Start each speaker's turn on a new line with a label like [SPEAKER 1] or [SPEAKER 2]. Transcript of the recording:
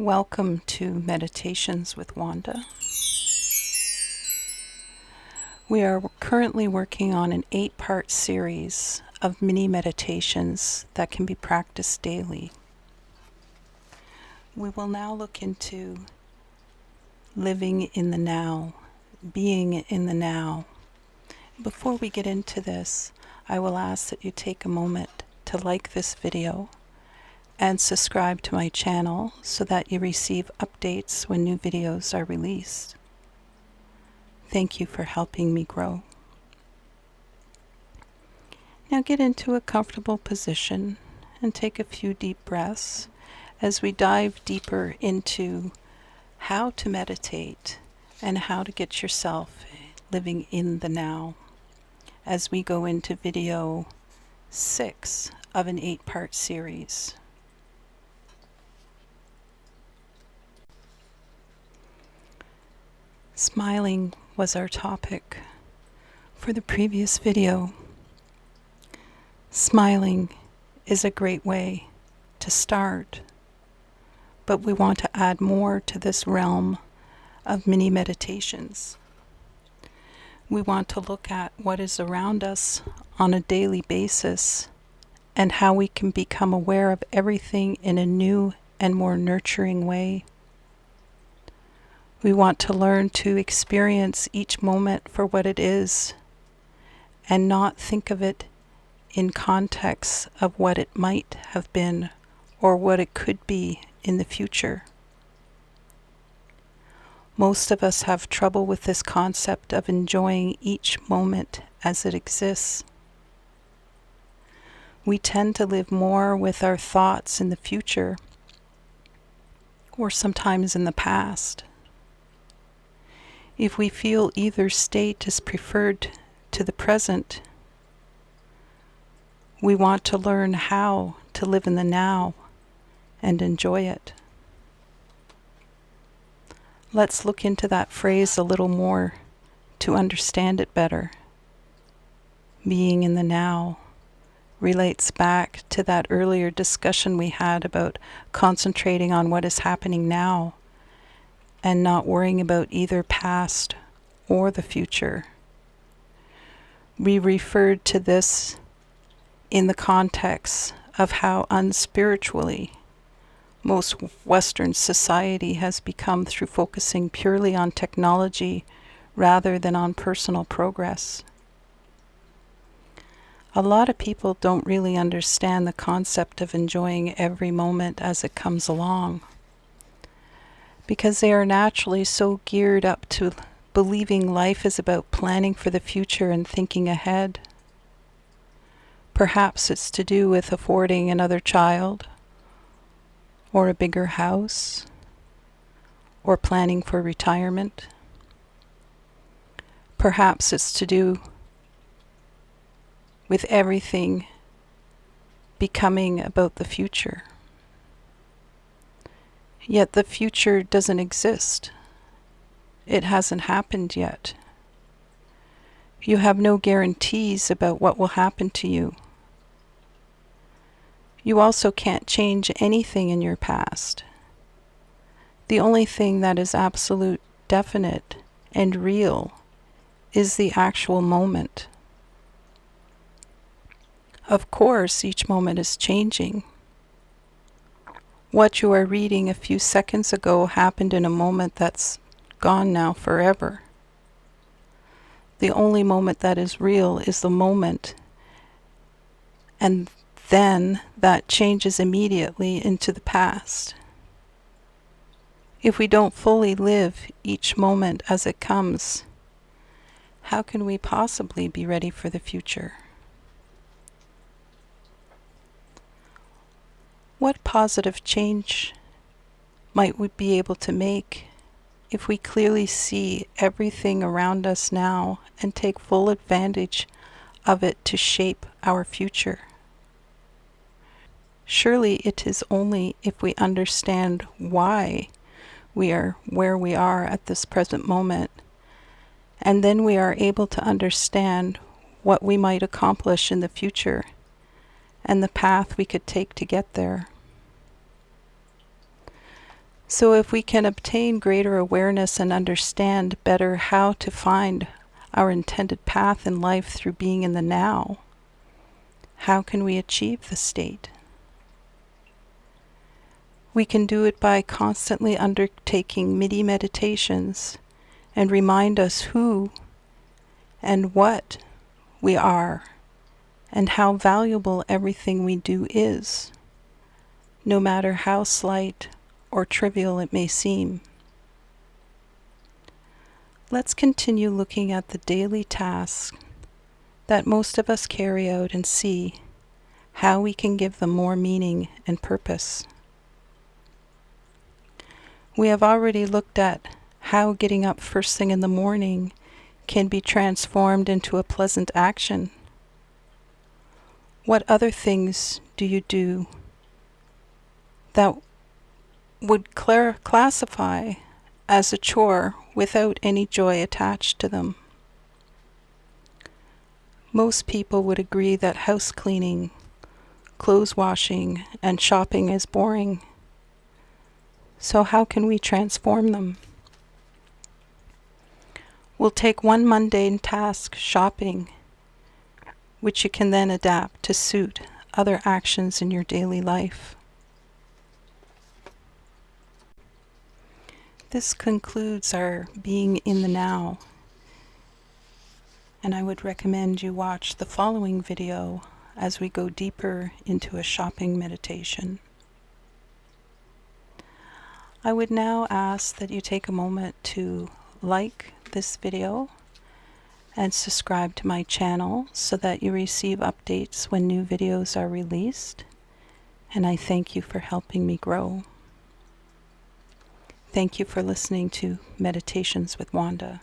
[SPEAKER 1] Welcome to Meditations with Wanda. We are currently working on an 8-part series of mini meditations that can be practiced daily. We will now look into living in the now, being in the now. Before we get into this, I will ask that you take a moment to like this video and subscribe to my channel so that you receive updates when new videos are released. Thank you for helping me grow. Now get into a comfortable position and take a few deep breaths as we dive deeper into how to meditate and how to get yourself living in the now as we go into video 6 of an 8-part series. Smiling was our topic for the previous video. Smiling is a great way to start, but we want to add more to this realm of mini meditations. We want to look at what is around us on a daily basis and how we can become aware of everything in a new and more nurturing way. We want to learn to experience each moment for what it is and not think of it in context of what it might have been or what it could be in the future. Most of us have trouble with this concept of enjoying each moment as it exists. We tend to live more with our thoughts in the future or sometimes in the past. If we feel either state is preferred to the present, we want to learn how to live in the now and enjoy it. Let's look into that phrase a little more to understand it better. Being in the now relates back to that earlier discussion we had about concentrating on what is happening now and not worrying about either past or the future. We referred to this in the context of how unspiritually most Western society has become through focusing purely on technology rather than on personal progress. A lot of people don't really understand the concept of enjoying every moment as it comes along, because they are naturally so geared up to believing life is about planning for the future and thinking ahead. Perhaps it's to do with affording another child, or a bigger house, or planning for retirement. Perhaps it's to do with everything becoming about the future. Yet the future doesn't exist. It hasn't happened yet. You have no guarantees about what will happen to you. You also can't change anything in your past. The only thing that is absolute, definite, and real is the actual moment. Of course, each moment is changing. What you are reading a few seconds ago happened in a moment that's gone now forever. The only moment that is real is the moment, and then that changes immediately into the past. If we don't fully live each moment as it comes, how can we possibly be ready for the future? What positive change might we be able to make if we clearly see everything around us now and take full advantage of it to shape our future? Surely it is only if we understand why we are where we are at this present moment, and then we are able to understand what we might accomplish in the future and the path we could take to get there. So if we can obtain greater awareness and understand better how to find our intended path in life through being in the now, how can we achieve the state? We can do it by constantly undertaking midi meditations and remind us who and what we are and how valuable everything we do is, no matter how slight or trivial it may seem. Let's continue looking at the daily tasks that most of us carry out and see how we can give them more meaning and purpose. We have already looked at how getting up first thing in the morning can be transformed into a pleasant action. What other things do you do that would classify as a chore without any joy attached to them? Most people would agree that house cleaning, clothes washing, and shopping is boring. So how can we transform them? We'll take one mundane task, shopping, which you can then adapt to suit other actions in your daily life. This concludes our being in the now, and I would recommend you watch the following video as we go deeper into a shopping meditation. I would now ask that you take a moment to like this video and subscribe to my channel so that you receive updates when new videos are released, and I thank you for helping me grow. Thank you for listening to Meditations with Wanda.